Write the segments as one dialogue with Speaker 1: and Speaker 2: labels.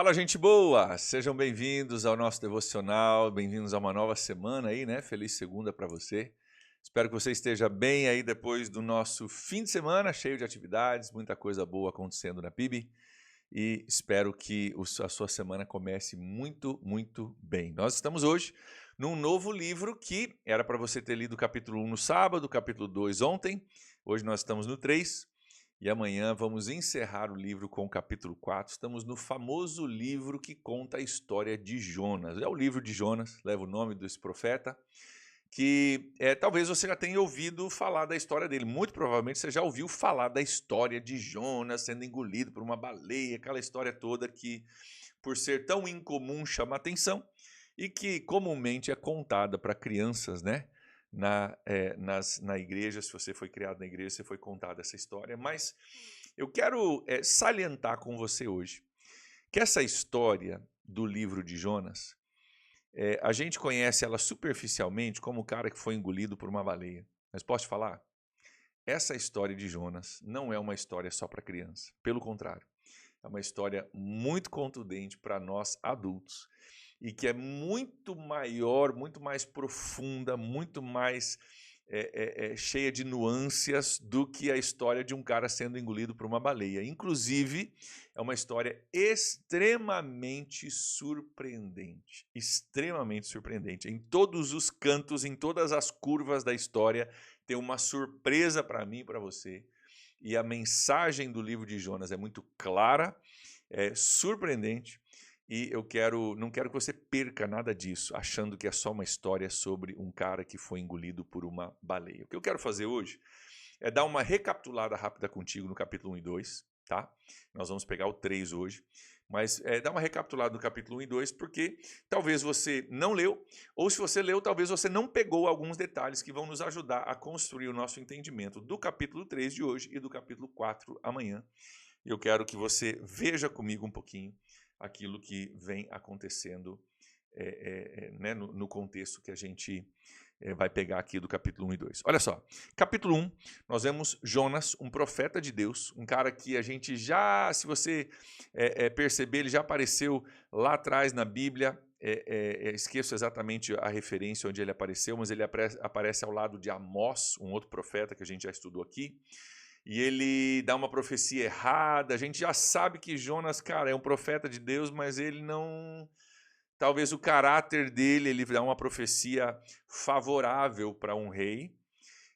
Speaker 1: Fala, gente boa! Sejam bem-vindos ao nosso devocional, bem-vindos a uma nova semana aí, né? Feliz segunda para você. Espero que você esteja bem aí depois do nosso fim de semana, cheio de atividades, muita coisa boa acontecendo na PIB. E espero que a sua semana comece muito bem. Nós estamos hoje num novo livro que era para você ter lido o capítulo 1 no sábado, o capítulo 2 ontem. Hoje nós estamos no 3. E amanhã vamos encerrar o livro com o capítulo 4. Estamos no famoso livro que conta a história de Jonas. É o livro de Jonas, leva o nome desse profeta, que talvez você já tenha ouvido falar da história dele. Muito provavelmente você já ouviu falar da história de Jonas sendo engolido por uma baleia, aquela história toda que, por ser tão incomum, chama atenção e que comumente é contada para crianças, né? Na igreja, se você foi criado na igreja, você foi contada essa história, mas eu quero salientar com você hoje que essa história do livro de Jonas, a gente conhece ela superficialmente como o cara que foi engolido por uma baleia. Mas posso te falar? Essa história de Jonas não é uma história só para criança, pelo contrário, é uma história muito contundente para nós adultos e que é muito maior, muito mais profunda, muito mais cheia de nuances do que a história de um cara sendo engolido por uma baleia. Inclusive, é uma história extremamente surpreendente. Extremamente surpreendente. Em todos os cantos, em todas as curvas da história, tem uma surpresa para mim e para você. E a mensagem do livro de Jonas é muito clara, é surpreendente. E não quero que você perca nada disso, achando que é só uma história sobre um cara que foi engolido por uma baleia. O que eu quero fazer hoje é dar uma recapitulada rápida contigo no capítulo 1 e 2, tá? Nós vamos pegar o 3 hoje, mas dar uma recapitulada no capítulo 1 e 2, porque talvez você não leu, ou se você leu, talvez você não pegou alguns detalhes que vão nos ajudar a construir o nosso entendimento do capítulo 3 de hoje e do capítulo 4 amanhã. E eu quero que você veja comigo um pouquinho aquilo que vem acontecendo né, no contexto que a gente vai pegar aqui do capítulo 1 e 2. Olha só, capítulo 1, nós vemos Jonas, um profeta de Deus, um cara que a gente já, se você perceber, ele já apareceu lá atrás na Bíblia, esqueço exatamente a referência onde ele apareceu, mas ele aparece ao lado de Amós, um outro profeta que a gente já estudou aqui, e ele dá uma profecia errada. A gente já sabe que Jonas, cara, é um profeta de Deus, mas ele não... Talvez o caráter dele, ele dá uma profecia favorável para um rei,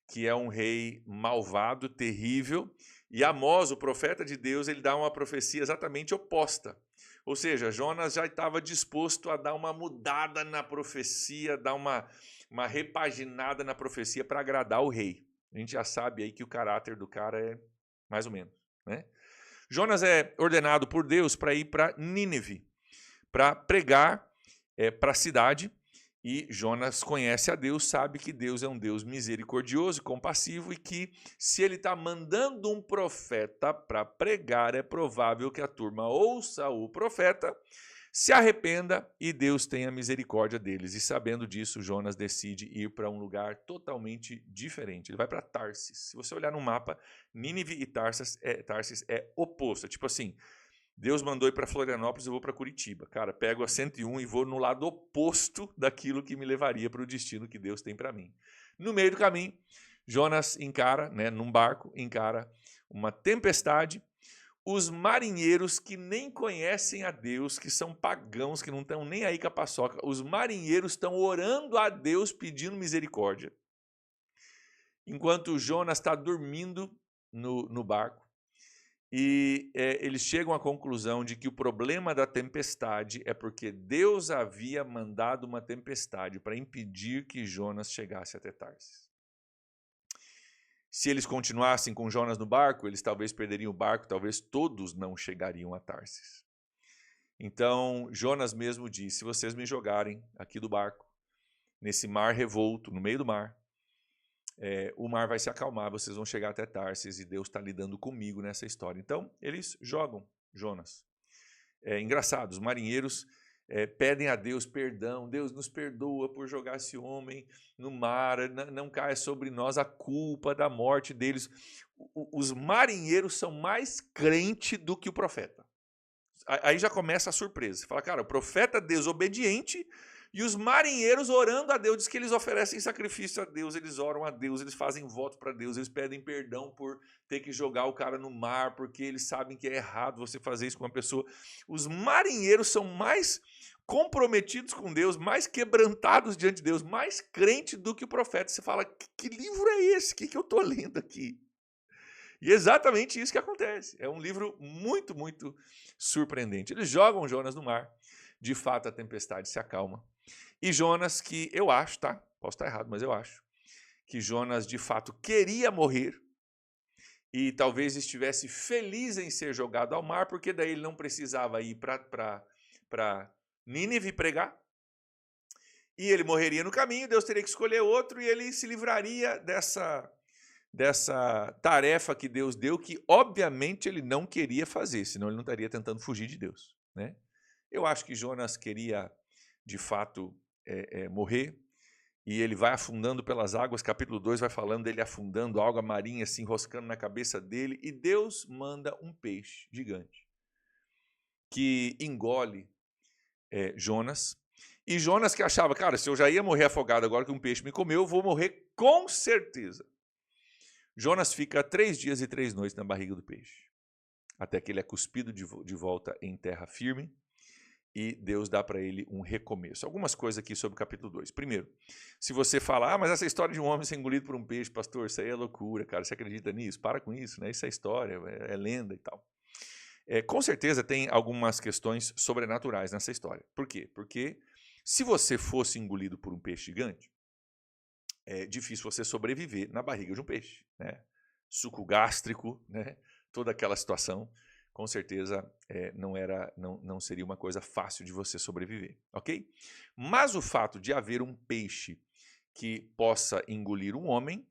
Speaker 1: que é um rei malvado, terrível, e Amós, o profeta de Deus, ele dá uma profecia exatamente oposta. Ou seja, Jonas já estava disposto a dar uma mudada na profecia, dar uma repaginada na profecia para agradar o rei. A gente já sabe aí que o caráter do cara é mais ou menos, né? Jonas é ordenado por Deus para ir para Nínive, para pregar para a cidade, e Jonas conhece a Deus, sabe que Deus é um Deus misericordioso, compassivo, e que se ele está mandando um profeta para pregar, é provável que a turma ouça o profeta, se arrependa e Deus tenha misericórdia deles. E sabendo disso, Jonas decide ir para um lugar totalmente diferente. Ele vai para Tarsis. Se você olhar no mapa, Nínive e Tarsis é oposto. É tipo assim, Deus mandou ir para Florianópolis, eu vou para Curitiba. Cara, pego a 101 e vou no lado oposto daquilo que me levaria para o destino que Deus tem para mim. No meio do caminho, Jonas encara, né, num barco, encara uma tempestade. Os marinheiros que nem conhecem a Deus, que são pagãos, que não estão nem aí com a paçoca, os marinheiros estão orando a Deus pedindo misericórdia. Enquanto Jonas está dormindo no barco, e eles chegam à conclusão de que o problema da tempestade é porque Deus havia mandado uma tempestade para impedir que Jonas chegasse até Tarsis. Se eles continuassem com Jonas no barco, eles talvez perderiam o barco, talvez todos não chegariam a Tarsis. Então, Jonas mesmo disse, se vocês me jogarem aqui do barco, nesse mar revolto, no meio do mar, o mar vai se acalmar, vocês vão chegar até Tarsis e Deus está lidando comigo nessa história. Então, eles jogam Jonas. É engraçado, os marinheiros pedem a Deus perdão, Deus nos perdoa por jogar esse homem no mar, não caia sobre nós a culpa da morte deles. Os marinheiros são mais crentes do que o profeta. Aí já começa a surpresa. Você fala, cara, o profeta desobediente e os marinheiros orando a Deus. Diz que eles oferecem sacrifício a Deus, eles oram a Deus, eles fazem voto para Deus, eles pedem perdão por ter que jogar o cara no mar, porque eles sabem que é errado você fazer isso com uma pessoa. Os marinheiros são mais comprometidos com Deus, mais quebrantados diante de Deus, mais crente do que o profeta. Você fala, que livro é esse? O que eu estou lendo aqui? E é exatamente isso que acontece. É um livro muito, muito surpreendente. Eles jogam Jonas no mar, de fato a tempestade se acalma. E Jonas, que eu acho, tá? Posso estar errado, mas eu acho que Jonas de fato queria morrer e talvez estivesse feliz em ser jogado ao mar, porque daí ele não precisava ir para Nínive pregar. E ele morreria no caminho, Deus teria que escolher outro e ele se livraria dessa tarefa que Deus deu, que obviamente ele não queria fazer, senão ele não estaria tentando fugir de Deus, né? Eu acho que Jonas queria, de fato, morrer, e ele vai afundando pelas águas, capítulo 2 vai falando dele afundando, a água marinha se enroscando na cabeça dele, e Deus manda um peixe gigante, que engole Jonas, e Jonas que achava, cara, se eu já ia morrer afogado agora que um peixe me comeu, eu vou morrer com certeza. Jonas fica 3 dias e 3 noites na barriga do peixe, até que ele é cuspido de volta em terra firme, e Deus dá para ele um recomeço. Algumas coisas aqui sobre o capítulo 2. Primeiro, se você falar, mas essa história de um homem ser engolido por um peixe, pastor, isso aí é loucura, cara, você acredita nisso? Para com isso, né? Isso é história, é lenda e tal. Com certeza tem algumas questões sobrenaturais nessa história. Por quê? Porque se você fosse engolido por um peixe gigante, é difícil você sobreviver na barriga de um peixe, né? Suco gástrico, né? Toda aquela situação, com certeza não seria uma coisa fácil de você sobreviver, ok? Mas o fato de haver um peixe que possa engolir um homem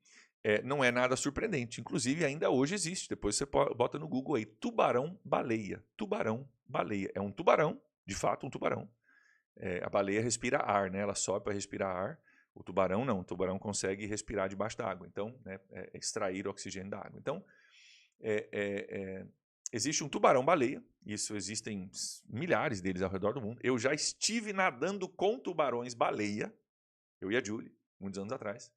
Speaker 1: não é nada surpreendente. Inclusive, ainda hoje existe. Depois você bota no Google aí, tubarão-baleia. Tubarão-baleia. É um tubarão, de fato um tubarão. A baleia respira ar, né? Ela sobe para respirar ar. O tubarão não. O tubarão consegue respirar debaixo da água. Então, extrair oxigênio da água. Então, existe um tubarão-baleia. Isso existem milhares deles ao redor do mundo. Eu já estive nadando com tubarões-baleia. Eu e a Julie, muitos anos atrás.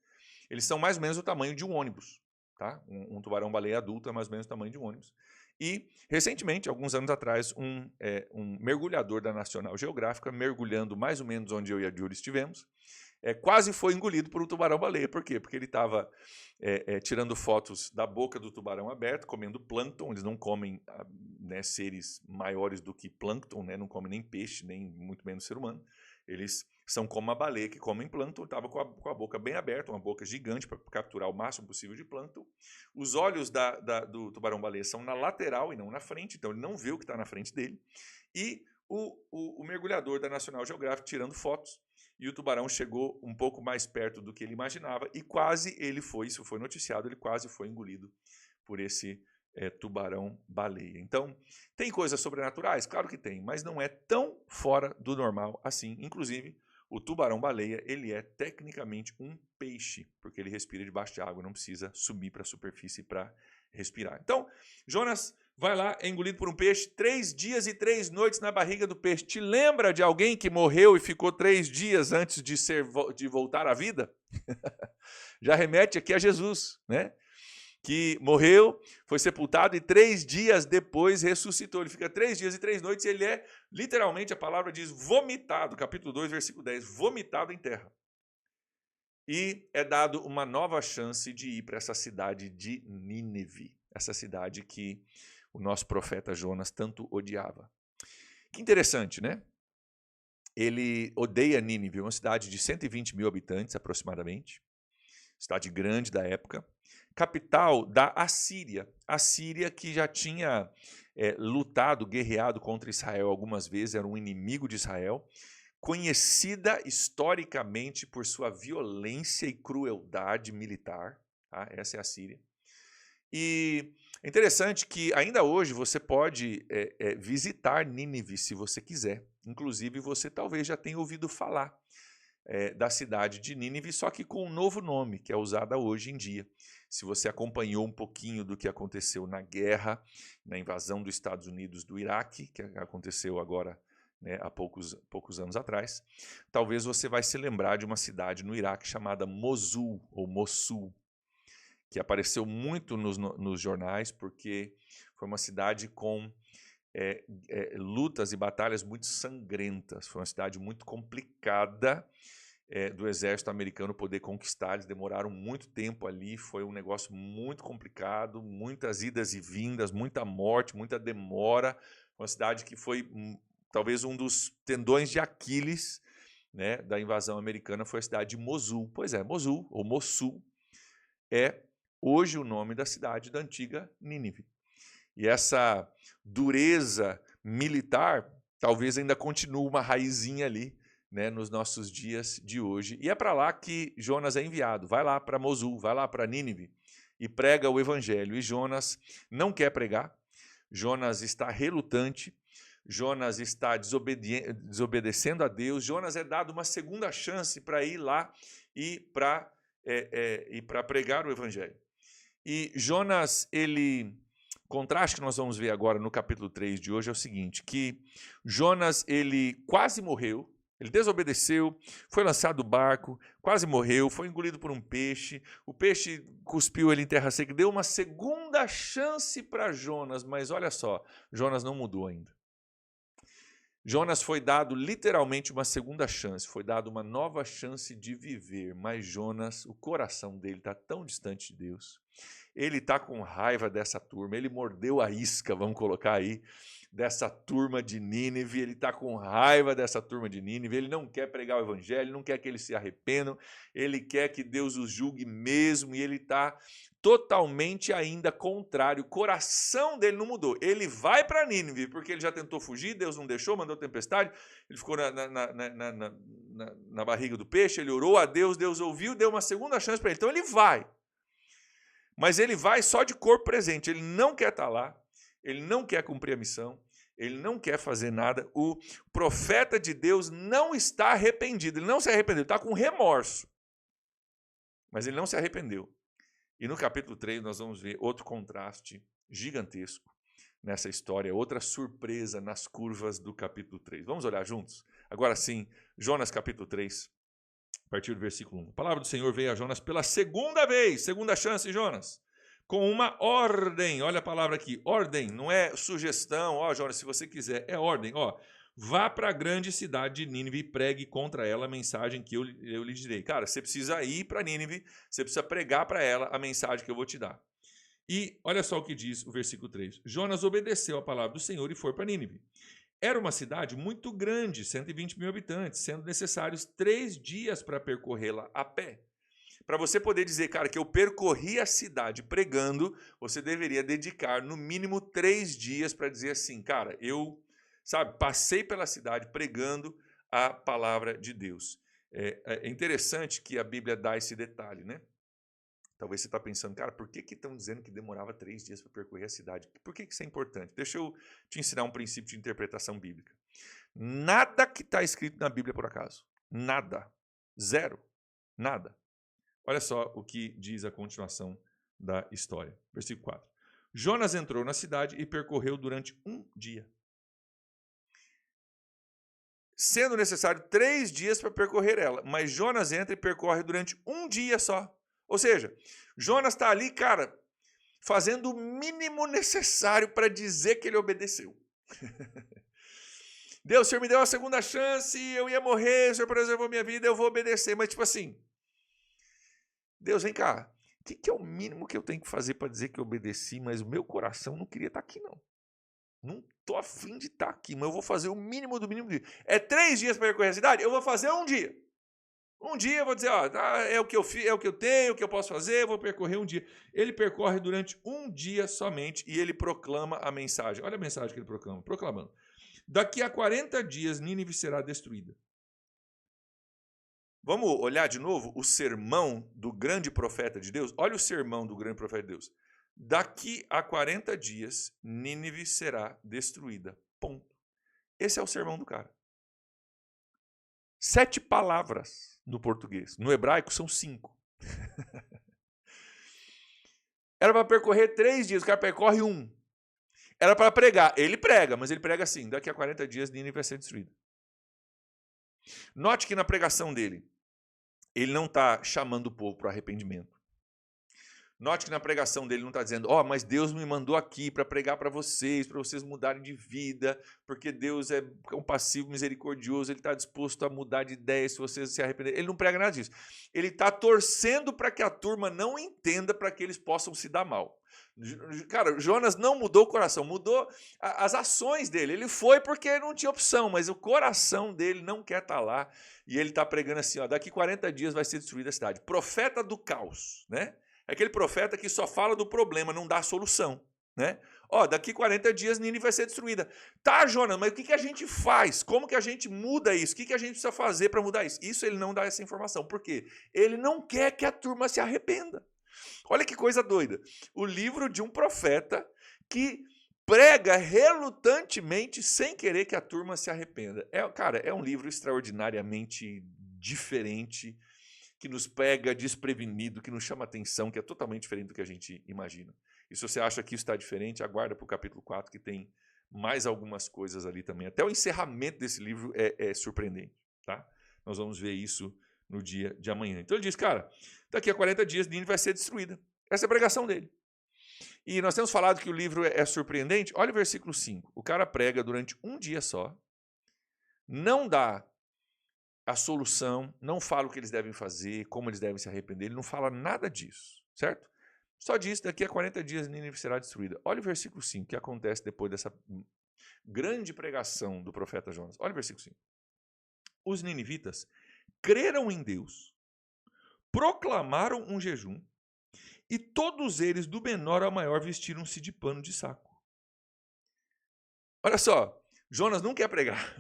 Speaker 1: Eles são mais ou menos o tamanho de um ônibus, tá? Um tubarão-baleia adulto é mais ou menos o tamanho de um ônibus. E, recentemente, alguns anos atrás, um mergulhador da National Geographic, mergulhando mais ou menos onde eu e a Julie estivemos, quase foi engolido por um tubarão-baleia. Por quê? Porque ele estava tirando fotos da boca do tubarão aberto, comendo plâncton. Eles não comem seres maiores do que plâncton, né? Não comem nem peixe, nem muito menos ser humano. Eles são como a baleia que comem plâncton, estava com a boca bem aberta, uma boca gigante para capturar o máximo possível de plâncton. Os olhos do tubarão-baleia são na lateral e não na frente, então ele não vê o que está na frente dele. E o mergulhador da National Geographic tirando fotos, e o tubarão chegou um pouco mais perto do que ele imaginava, e quase isso foi noticiado, ele quase foi engolido por esse tubarão-baleia. Então, tem coisas sobrenaturais? Claro que tem, mas não é tão fora do normal assim. Inclusive, o tubarão-baleia, ele é tecnicamente um peixe, porque ele respira debaixo de água, não precisa subir para a superfície para respirar. Então, Jonas vai lá, é engolido por um peixe, 3 dias e 3 noites na barriga do peixe. Te lembra de alguém que morreu e ficou 3 dias antes de voltar à vida? Já remete aqui a Jesus, né? Que morreu, foi sepultado e 3 dias depois ressuscitou. Ele fica 3 dias e 3 noites e ele é, literalmente, a palavra diz, vomitado, capítulo 2, versículo 10, vomitado em terra. E é dado uma nova chance de ir para essa cidade de Nínive, essa cidade que o nosso profeta Jonas tanto odiava. Que interessante, né? Ele odeia Nínive, uma cidade de 120 mil habitantes aproximadamente, cidade grande da época, capital da Assíria. A Síria que já tinha lutado, guerreado contra Israel algumas vezes, era um inimigo de Israel, conhecida historicamente por sua violência e crueldade militar. Tá? Essa é a Síria. E é interessante que ainda hoje você pode visitar Nínive se você quiser. Inclusive você talvez já tenha ouvido falar. da cidade de Nínive, só que com um novo nome, que é usada hoje em dia. Se você acompanhou um pouquinho do que aconteceu na guerra, na invasão dos Estados Unidos do Iraque, que aconteceu agora, né, há poucos anos atrás, talvez você vai se lembrar de uma cidade no Iraque chamada Mosul, ou Mossul, que apareceu muito nos jornais, porque foi uma cidade com lutas e batalhas muito sangrentas. Foi uma cidade muito complicada do exército americano poder conquistar. Eles demoraram muito tempo ali, foi um negócio muito complicado, muitas idas e vindas, muita morte, muita demora. Uma cidade que foi talvez um dos tendões de Aquiles, né, da invasão americana, foi a cidade de Mosul. Pois é, Mosul, ou Mossul, é hoje o nome da cidade da antiga Nínive. E essa dureza militar talvez ainda continue uma raizinha ali, né, nos nossos dias de hoje. E é para lá que Jonas é enviado. Vai lá para Mosul, vai lá para Nínive e prega o evangelho. E Jonas não quer pregar, Jonas está relutante, Jonas está desobedecendo a Deus. Jonas é dado uma segunda chance para ir lá e para pregar o evangelho. E Jonas, o contraste que nós vamos ver agora no capítulo 3 de hoje é o seguinte, que Jonas, ele quase morreu, ele desobedeceu, foi lançado do barco, quase morreu, foi engolido por um peixe, o peixe cuspiu ele em terra seca, deu uma segunda chance para Jonas, mas olha só, Jonas não mudou ainda. Jonas foi dado literalmente uma segunda chance, foi dado uma nova chance de viver, mas Jonas, o coração dele está tão distante de Deus, ele está com raiva dessa turma, ele mordeu a isca, vamos colocar aí, dessa turma de Nínive, ele está com raiva dessa turma de Nínive, ele não quer pregar o evangelho, não quer que eles se arrependam, ele quer que Deus os julgue mesmo, e ele está totalmente ainda contrário, o coração dele não mudou, ele vai para Nínive, porque ele já tentou fugir, Deus não deixou, mandou tempestade, ele ficou na barriga do peixe, ele orou a Deus, Deus ouviu, deu uma segunda chance para ele, então ele vai. Mas ele vai só de corpo presente, ele não quer estar lá, ele não quer cumprir a missão, ele não quer fazer nada. O profeta de Deus não está arrependido, ele não se arrependeu, ele está com remorso. Mas ele não se arrependeu. E no capítulo 3 nós vamos ver outro contraste gigantesco nessa história, outra surpresa nas curvas do capítulo 3. Vamos olhar juntos? Agora sim, Jonas capítulo 3. A partir do versículo 1. A palavra do Senhor veio a Jonas pela segunda vez, segunda chance, Jonas, com uma ordem. Olha a palavra aqui, ordem, não é sugestão, ó Jonas, se você quiser, é ordem, ó. Vá para a grande cidade de Nínive e pregue contra ela a mensagem que eu lhe direi. Cara, você precisa ir para Nínive, você precisa pregar para ela a mensagem que eu vou te dar. E olha só o que diz o versículo 3. Jonas obedeceu a palavra do Senhor e foi para Nínive. Era uma cidade muito grande, 120 mil habitantes, sendo necessários 3 dias para percorrê-la a pé. Para você poder dizer, cara, que eu percorri a cidade pregando, você deveria dedicar no mínimo 3 dias para dizer assim, cara, eu, passei pela cidade pregando a palavra de Deus. É interessante que a Bíblia dá esse detalhe, né? Talvez você está pensando, cara, por que estão dizendo que demorava 3 dias para percorrer a cidade? Por que isso é importante? Deixa eu te ensinar um princípio de interpretação bíblica. Nada que está escrito na Bíblia por acaso. Nada. Zero. Nada. Olha só o que diz a continuação da história. Versículo 4. Jonas entrou na cidade e percorreu durante 1 dia. Sendo necessário 3 dias para percorrer ela. Mas Jonas entra e percorre durante 1 dia só. Ou seja, Jonas está ali, cara, fazendo o mínimo necessário para dizer que ele obedeceu. Deus, o Senhor me deu uma segunda chance, eu ia morrer, o Senhor preservou minha vida, eu vou obedecer. Mas tipo assim, Deus, vem cá, o que é o mínimo que eu tenho que fazer para dizer que eu obedeci, mas o meu coração não queria estar aqui, não. Não estou afim de estar aqui, mas eu vou fazer o mínimo do mínimo. É 3 dias para percorrer a cidade? Eu vou fazer 1 dia. 1 dia eu vou dizer, ó, é o que eu fiz, é o que eu tenho, o que eu posso fazer, eu vou percorrer 1 dia. Ele percorre durante 1 dia somente e ele proclama a mensagem. Olha a mensagem que ele proclama, proclamando. Daqui a 40 dias Nínive será destruída. Vamos olhar de novo o sermão do grande profeta de Deus? Olha o sermão do grande profeta de Deus. Daqui a 40 dias Nínive será destruída. Ponto. Esse é o sermão do cara. 7 palavras. no português. No hebraico são 5. Era para percorrer 3 dias, o cara percorre 1. Era para pregar. Ele prega, mas ele prega assim: daqui a 40 dias Nínive vai ser destruída. Note que na pregação dele, ele não está chamando o povo para o arrependimento. Note que na pregação dele não está dizendo: mas Deus me mandou aqui para pregar para vocês mudarem de vida, porque Deus é compassivo, misericordioso, ele está disposto a mudar de ideia se vocês se arrependerem. Ele não prega nada disso. Ele está torcendo para que a turma não entenda, para que eles possam se dar mal. Cara, Jonas não mudou o coração, mudou as ações dele. Ele foi porque não tinha opção, mas o coração dele não quer estar lá. E ele está pregando assim: daqui 40 dias vai ser destruída a cidade. Profeta do caos, né? É aquele profeta que só fala do problema, não dá a solução, né? Daqui 40 dias Nínive vai ser destruída. Tá, Jonas, mas o que a gente faz? Como que a gente muda isso? O que a gente precisa fazer para mudar isso? Isso ele não dá essa informação. Por quê? Ele não quer que a turma se arrependa. Olha que coisa doida. O livro de um profeta que prega relutantemente, sem querer que a turma se arrependa. É um livro extraordinariamente diferente, que nos pega desprevenido, que nos chama atenção, que é totalmente diferente do que a gente imagina. E se você acha que isso está diferente, aguarda para o capítulo 4, que tem mais algumas coisas ali também. Até o encerramento desse livro é surpreendente. Tá? Nós vamos ver isso no dia de amanhã. Então ele diz: cara, daqui a 40 dias Nínive vai ser destruída. Essa é a pregação dele. E nós temos falado que o livro é surpreendente. Olha o versículo 5. O cara prega durante um dia só, não dá a solução, não fala o que eles devem fazer, como eles devem se arrepender, ele não fala nada disso, certo? Só diz: daqui a 40 dias Nínive será destruída. Olha o versículo 5, o que acontece depois dessa grande pregação do profeta Jonas. Olha o versículo 5. Os ninivitas creram em Deus, proclamaram um jejum, e todos eles, do menor ao maior, vestiram-se de pano de saco. Olha só, Jonas não quer pregar,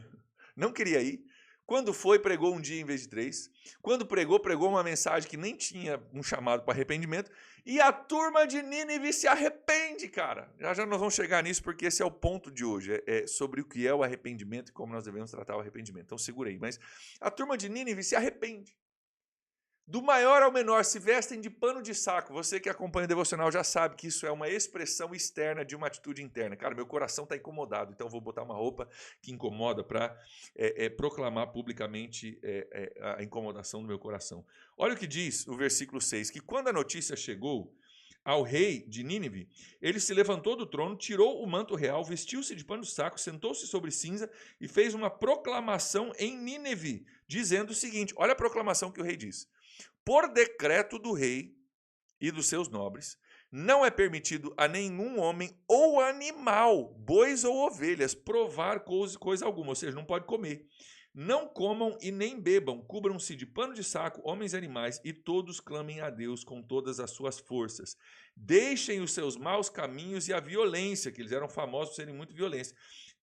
Speaker 1: não queria ir. Quando foi, pregou um dia em vez de 3. Quando pregou uma mensagem que nem tinha um chamado para arrependimento. E a turma de Nínive se arrepende, cara. Já nós vamos chegar nisso, porque esse é o ponto de hoje. É sobre o que é o arrependimento e como nós devemos tratar o arrependimento. Então segura aí. Mas a turma de Nínive se arrepende. Do maior ao menor se vestem de pano de saco. Você que acompanha o devocional já sabe que isso é uma expressão externa de uma atitude interna. Cara, meu coração está incomodado, então eu vou botar uma roupa que incomoda para proclamar publicamente a incomodação do meu coração. Olha o que diz o versículo 6, que quando a notícia chegou ao rei de Nínive, ele se levantou do trono, tirou o manto real, vestiu-se de pano de saco, sentou-se sobre cinza e fez uma proclamação em Nínive, dizendo o seguinte: olha a proclamação que o rei diz. Por decreto do rei e dos seus nobres, não é permitido a nenhum homem ou animal, bois ou ovelhas, provar coisa alguma, ou seja, não pode comer. Não comam e nem bebam, cubram-se de pano de saco, homens e animais, e todos clamem a Deus com todas as suas forças. Deixem os seus maus caminhos e a violência, que eles eram famosos por serem muito violentos.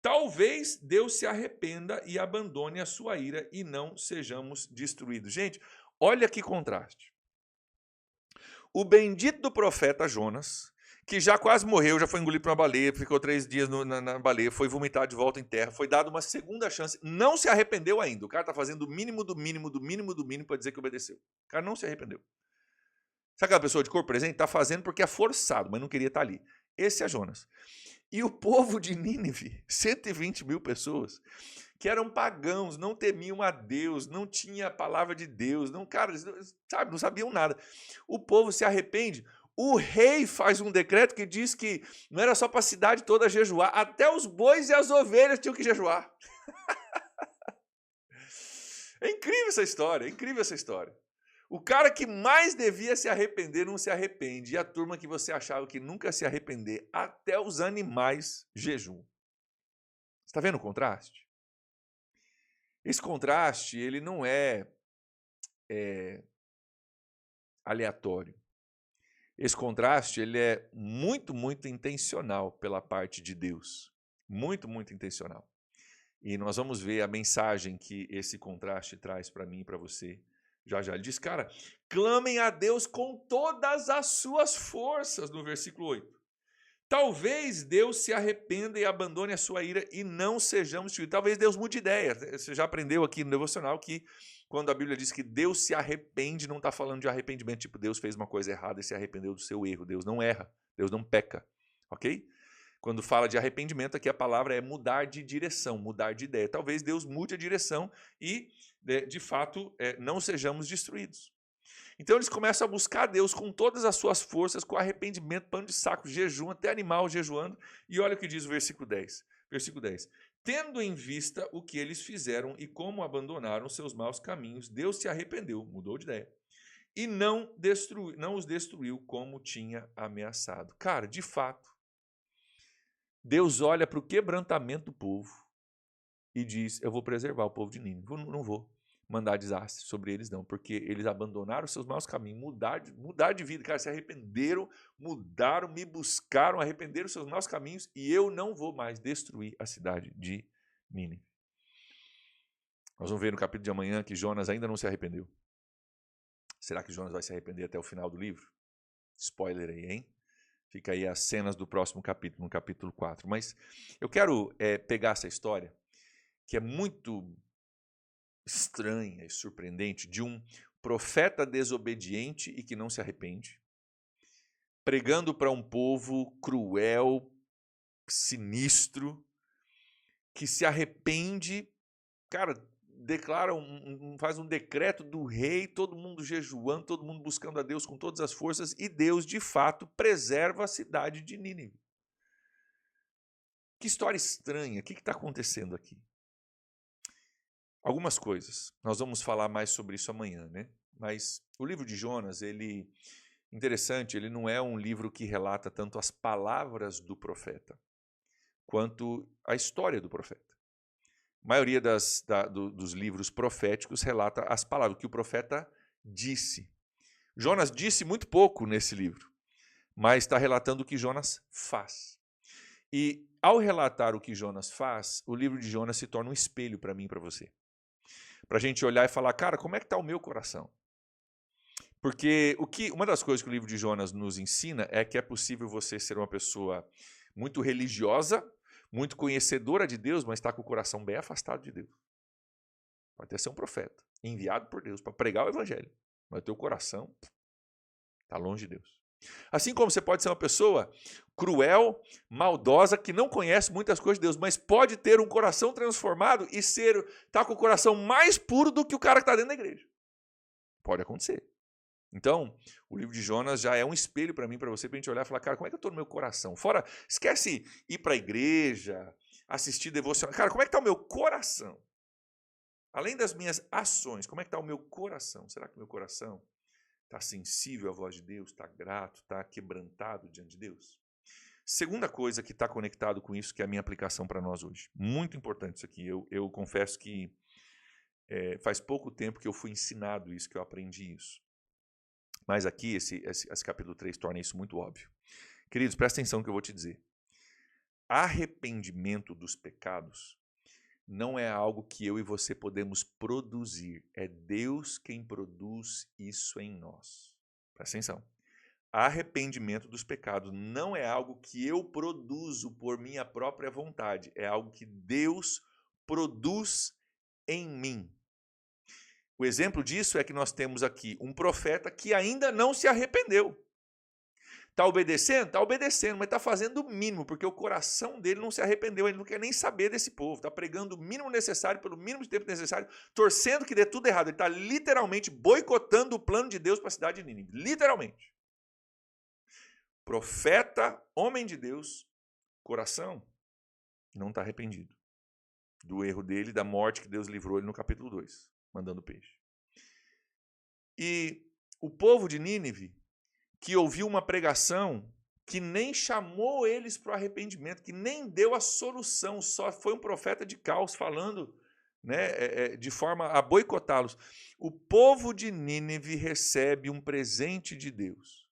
Speaker 1: Talvez Deus se arrependa e abandone a sua ira e não sejamos destruídos. Gente, olha que contraste. O bendito do profeta Jonas, que já quase morreu, já foi engolido por uma baleia, ficou 3 dias na baleia, foi vomitado de volta em terra, foi dado uma segunda chance, não se arrependeu ainda. O cara está fazendo o mínimo do mínimo do mínimo do mínimo para dizer que obedeceu. O cara não se arrependeu. Sabe aquela pessoa de corpo presente? Está fazendo porque é forçado, mas não queria estar ali. Esse é Jonas. E o povo de Nínive, 120 mil pessoas, que eram pagãos, não temiam a Deus, não tinha a palavra de Deus, não sabiam nada. O povo se arrepende. O rei faz um decreto que diz que não era só para a cidade toda jejuar, até os bois e as ovelhas tinham que jejuar. É incrível essa história, é incrível essa história. O cara que mais devia se arrepender não se arrepende, e a turma que você achava que nunca se arrepender, até os animais jejuam. Você está vendo o contraste? Esse contraste, ele não é aleatório. Esse contraste, ele é muito, muito intencional pela parte de Deus. Muito, muito intencional. E nós vamos ver a mensagem que esse contraste traz para mim e para você. Já ele diz, cara, clamem a Deus com todas as suas forças, no versículo 8. Talvez Deus se arrependa e abandone a sua ira e não sejamos destruídos. Talvez Deus mude de ideia. Você já aprendeu aqui no devocional que quando a Bíblia diz que Deus se arrepende, não está falando de arrependimento, tipo Deus fez uma coisa errada e se arrependeu do seu erro. Deus não erra, Deus não peca, ok? Quando fala de arrependimento, aqui a palavra é mudar de direção, mudar de ideia. Talvez Deus mude a direção e, de fato, não sejamos destruídos. Então eles começam a buscar Deus com todas as suas forças, com arrependimento, pano de saco, jejum, até animal jejuando. E olha o que diz o versículo 10. Versículo 10. Tendo em vista o que eles fizeram e como abandonaram seus maus caminhos, Deus se arrependeu, mudou de ideia, e não os destruiu como tinha ameaçado. Cara, de fato, Deus olha para o quebrantamento do povo e diz, eu vou preservar o povo de Nínive, não vou mandar desastre sobre eles não, porque eles abandonaram os seus maus caminhos, mudar de vida, cara, se arrependeram, mudaram, me buscaram, arrependeram os seus maus caminhos e eu não vou mais destruir a cidade de Nínive. Nós vamos ver no capítulo de amanhã que Jonas ainda não se arrependeu. Será que Jonas vai se arrepender até o final do livro? Spoiler aí, hein? Fica aí as cenas do próximo capítulo, no capítulo 4. Mas eu quero pegar essa história, que é muito estranha e surpreendente, de um profeta desobediente e que não se arrepende, pregando para um povo cruel, sinistro, que se arrepende, cara, declara faz um decreto do rei, todo mundo jejuando, todo mundo buscando a Deus com todas as forças, e Deus, de fato, preserva a cidade de Nínive. Que história estranha, o que está acontecendo aqui? Algumas coisas, nós vamos falar mais sobre isso amanhã, né? Mas o livro de Jonas, interessante, ele não é um livro que relata tanto as palavras do profeta, quanto a história do profeta. A maioria dos livros proféticos relata as palavras, que o profeta disse. Jonas disse muito pouco nesse livro, mas está relatando o que Jonas faz. E ao relatar o que Jonas faz, o livro de Jonas se torna um espelho para mim e para você. Para a gente olhar e falar, cara, como é que está o meu coração? Porque uma das coisas que o livro de Jonas nos ensina é que é possível você ser uma pessoa muito religiosa, muito conhecedora de Deus, mas está com o coração bem afastado de Deus. Pode até ser um profeta, enviado por Deus para pregar o evangelho, mas o teu coração está longe de Deus. Assim como você pode ser uma pessoa cruel, maldosa, que não conhece muitas coisas de Deus, mas pode ter um coração transformado e tá com o coração mais puro do que o cara que está dentro da igreja. Pode acontecer. Então, o livro de Jonas já é um espelho para mim, para você, para a gente olhar e falar, cara, como é que eu estou no meu coração? Fora, esquece ir para a igreja, assistir devocional. Cara, como é que está o meu coração? Além das minhas ações, como é que está o meu coração? Será que o meu coração está sensível à voz de Deus? Está grato? Está quebrantado diante de Deus? Segunda coisa que está conectado com isso, que é a minha aplicação para nós hoje. Muito importante isso aqui. Eu confesso que faz pouco tempo que eu fui ensinado isso, que eu aprendi isso. Mas aqui, esse capítulo 3 torna isso muito óbvio. Queridos, presta atenção no que eu vou te dizer. Arrependimento dos pecados não é algo que eu e você podemos produzir. É Deus quem produz isso em nós. Presta atenção. Arrependimento dos pecados não é algo que eu produzo por minha própria vontade. É algo que Deus produz em mim. O exemplo disso é que nós temos aqui um profeta que ainda não se arrependeu. Está obedecendo? Está obedecendo, mas está fazendo o mínimo, porque o coração dele não se arrependeu, ele não quer nem saber desse povo. Está pregando o mínimo necessário, pelo mínimo de tempo necessário, torcendo que dê tudo errado. Ele está literalmente boicotando o plano de Deus para a cidade de Nínive. Literalmente. Profeta, homem de Deus, coração, não está arrependido do erro dele, da morte que Deus livrou ele no capítulo 2, mandando peixe. E o povo de Nínive, que ouviu uma pregação que nem chamou eles para o arrependimento, que nem deu a solução, só foi um profeta de caos falando, né, de forma a boicotá-los. O povo de Nínive recebe um presente de Deus.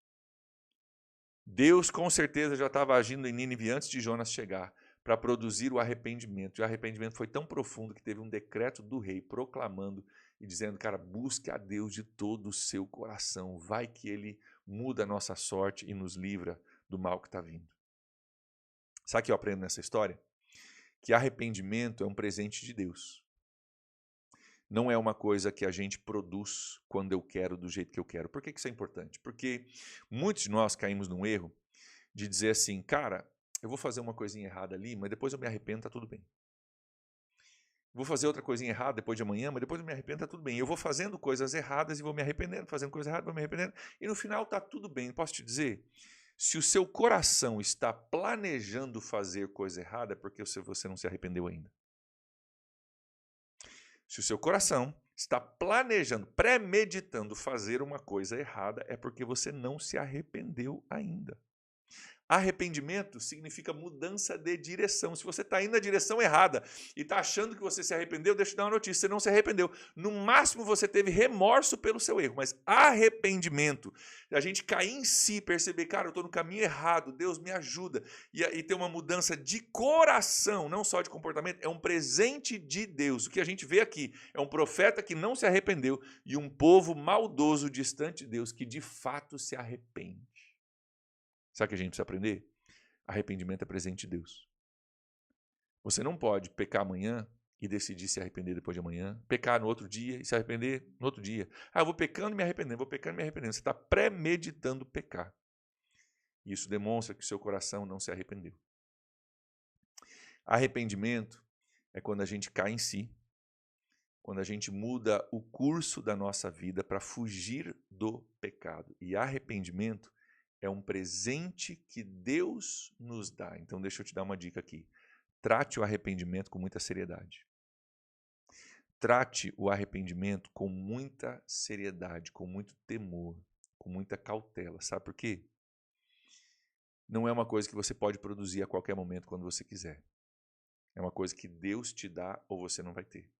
Speaker 1: Deus com certeza já estava agindo em Nínive antes de Jonas chegar, para produzir o arrependimento. E o arrependimento foi tão profundo que teve um decreto do rei proclamando e dizendo, cara, busque a Deus de todo o seu coração. Vai que ele muda a nossa sorte e nos livra do mal que está vindo. Sabe o que eu aprendo nessa história? Que arrependimento é um presente de Deus. Não é uma coisa que a gente produz quando eu quero, do jeito que eu quero. Por que isso é importante? Porque muitos de nós caímos num erro de dizer assim, cara, eu vou fazer uma coisinha errada ali, mas depois eu me arrependo, tá tudo bem. Vou fazer outra coisinha errada depois de amanhã, mas depois eu me arrependo, tá tudo bem. Eu vou fazendo coisas erradas e vou me arrependendo, fazendo coisas erradas, vou me arrependendo, e no final tá tudo bem. Posso te dizer? Se o seu coração está planejando fazer coisa errada, é porque você não se arrependeu ainda. Se o seu coração está planejando, premeditando fazer uma coisa errada, é porque você não se arrependeu ainda. Arrependimento significa mudança de direção. Se você está indo na direção errada e está achando que você se arrependeu, deixa eu te dar uma notícia, você não se arrependeu. No máximo você teve remorso pelo seu erro, mas arrependimento, a gente cair em si, perceber, cara, eu estou no caminho errado, Deus me ajuda, e ter uma mudança de coração, não só de comportamento, é um presente de Deus. O que a gente vê aqui é um profeta que não se arrependeu e um povo maldoso, distante de Deus, que de fato se arrepende. Sabe o que a gente precisa aprender? Arrependimento é presente de Deus. Você não pode pecar amanhã e decidir se arrepender depois de amanhã, pecar no outro dia e se arrepender no outro dia. Ah, eu vou pecando e me arrependendo, vou pecando e me arrependendo. Você está premeditando pecar. Isso demonstra que o seu coração não se arrependeu. Arrependimento é quando a gente cai em si, quando a gente muda o curso da nossa vida para fugir do pecado. E arrependimento é um presente que Deus nos dá. Então deixa eu te dar uma dica aqui. Trate o arrependimento com muita seriedade. Trate o arrependimento com muita seriedade, com muito temor, com muita cautela. Sabe por quê? Não é uma coisa que você pode produzir a qualquer momento quando você quiser. É uma coisa que Deus te dá ou você não vai ter.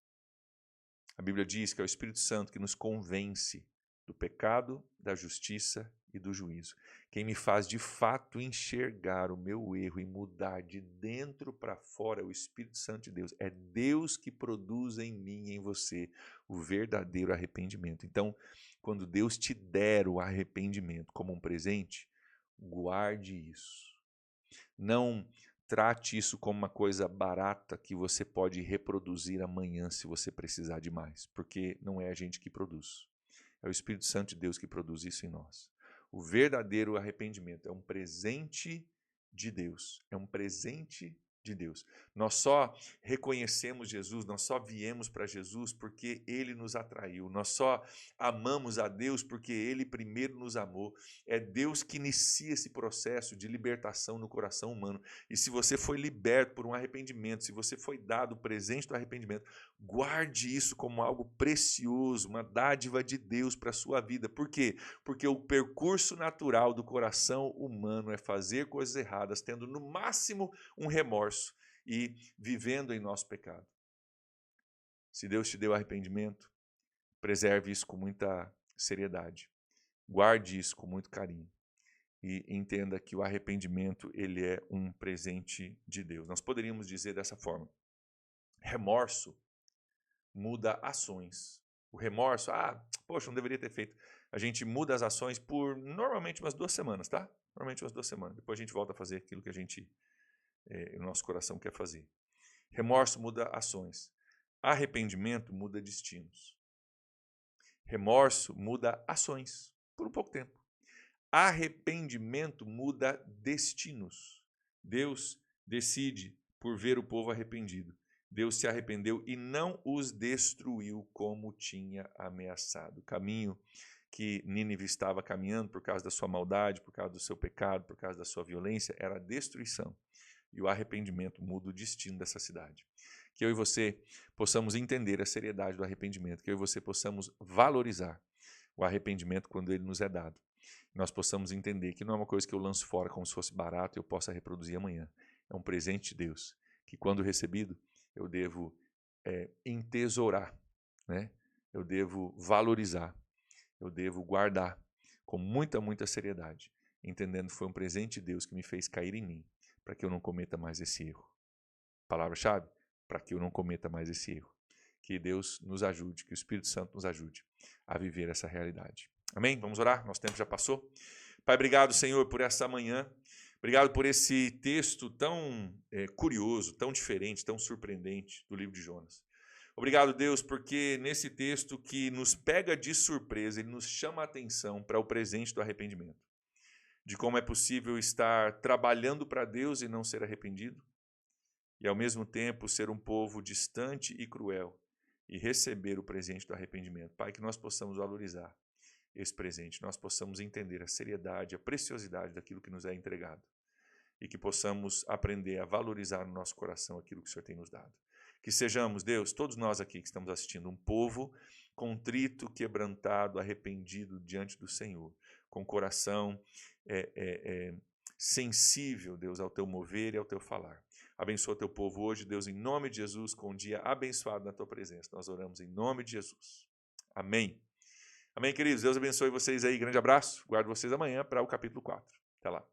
Speaker 1: A Bíblia diz que é o Espírito Santo que nos convence do pecado, da justiça e do juízo. Quem me faz de fato enxergar o meu erro e mudar de dentro para fora é o Espírito Santo de Deus. É Deus que produz em mim e em você o verdadeiro arrependimento. Então, quando Deus te der o arrependimento como um presente, guarde isso. Não trate isso como uma coisa barata que você pode reproduzir amanhã se você precisar de mais, porque não é a gente que produz. É o Espírito Santo de Deus que produz isso em nós. O verdadeiro arrependimento é um presente de Deus. É um presente de Deus. Nós só reconhecemos Jesus, nós só viemos para Jesus porque Ele nos atraiu. Nós só amamos a Deus porque Ele primeiro nos amou. É Deus que inicia esse processo de libertação no coração humano. E se você foi liberto por um arrependimento, se você foi dado o presente do arrependimento, guarde isso como algo precioso, uma dádiva de Deus para a sua vida. Por quê? Porque o percurso natural do coração humano é fazer coisas erradas, tendo no máximo um remorso e vivendo em nosso pecado. Se Deus te deu arrependimento, preserve isso com muita seriedade. Guarde isso com muito carinho. E entenda que o arrependimento, ele é um presente de Deus. Nós poderíamos dizer dessa forma: remorso muda ações. O remorso, poxa, não deveria ter feito. A gente muda as ações por normalmente umas 2 semanas, tá? Normalmente umas 2 semanas. Depois a gente volta a fazer aquilo que o nosso coração quer fazer. Remorso muda ações. Arrependimento muda destinos. Remorso muda ações por um pouco tempo. Arrependimento muda destinos. Deus decide por ver o povo arrependido. Deus se arrependeu e não os destruiu como tinha ameaçado. O caminho que Nínive estava caminhando por causa da sua maldade, por causa do seu pecado, por causa da sua violência, era a destruição. E o arrependimento muda o destino dessa cidade. Que eu e você possamos entender a seriedade do arrependimento, que eu e você possamos valorizar o arrependimento quando ele nos é dado. Nós possamos entender que não é uma coisa que eu lanço fora como se fosse barato e eu possa reproduzir amanhã. É um presente de Deus, que quando recebido, eu devo entesourar, né? Eu devo valorizar, eu devo guardar com muita, muita seriedade, entendendo que foi um presente de Deus que me fez cair em mim, para que eu não cometa mais esse erro. Palavra-chave? Para que eu não cometa mais esse erro. Que Deus nos ajude, que o Espírito Santo nos ajude a viver essa realidade. Amém? Vamos orar? Nosso tempo já passou. Pai, obrigado, Senhor, por essa manhã. Obrigado por esse texto tão curioso, tão diferente, tão surpreendente do livro de Jonas. Obrigado, Deus, porque nesse texto que nos pega de surpresa, ele nos chama a atenção para o presente do arrependimento. De como é possível estar trabalhando para Deus e não ser arrependido, e ao mesmo tempo ser um povo distante e cruel, e receber o presente do arrependimento. Pai, que nós possamos valorizar esse presente, nós possamos entender a seriedade, a preciosidade daquilo que nos é entregado, e que possamos aprender a valorizar no nosso coração aquilo que o Senhor tem nos dado. Que sejamos, Deus, todos nós aqui que estamos assistindo, um povo contrito, quebrantado, arrependido diante do Senhor, com coração sensível, Deus, ao teu mover e ao teu falar. Abençoa teu povo hoje, Deus, em nome de Jesus, com um dia abençoado na tua presença. Nós oramos em nome de Jesus. Amém. Amém, queridos. Deus abençoe vocês aí. Grande abraço. Guardo vocês amanhã para o capítulo 4. Até lá.